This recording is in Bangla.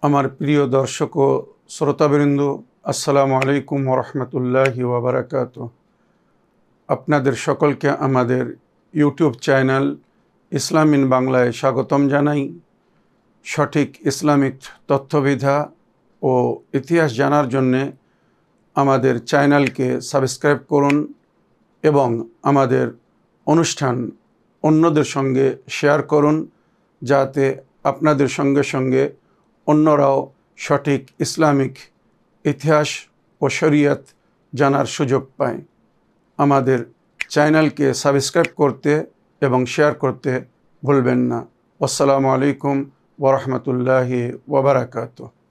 আমার প্রিয় দর্শক ও শ্রোতাবৃন্দ, আসসালামু আলাইকুম ওয়া রাহমাতুল্লাহি ওয়া বারাকাতুহু। আপনাদের সকলকে আমাদের ইউটিউব চ্যানেল ইসলাম ইন বাংলায় স্বাগতম জানাই। সঠিক ইসলামিক তথ্যবিধা ও ইতিহাস জানার জন্যে আমাদের চ্যানেলকে সাবস্ক্রাইব করুন এবং আমাদের অনুষ্ঠান অন্যদের সঙ্গে শেয়ার করুন, যাতে আপনাদের সঙ্গে সঙ্গে অন্যরাও সঠিক ইসলামিক ইতিহাস ও শরীয়ত জানার সুযোগ পায়। আমাদের চ্যানেলকে সাবস্ক্রাইব করতে এবং শেয়ার করতে ভুলবেন না। আসসালামু আলাইকুম ওয়া রাহমাতুল্লাহি ওয়া বারাকাতুহু।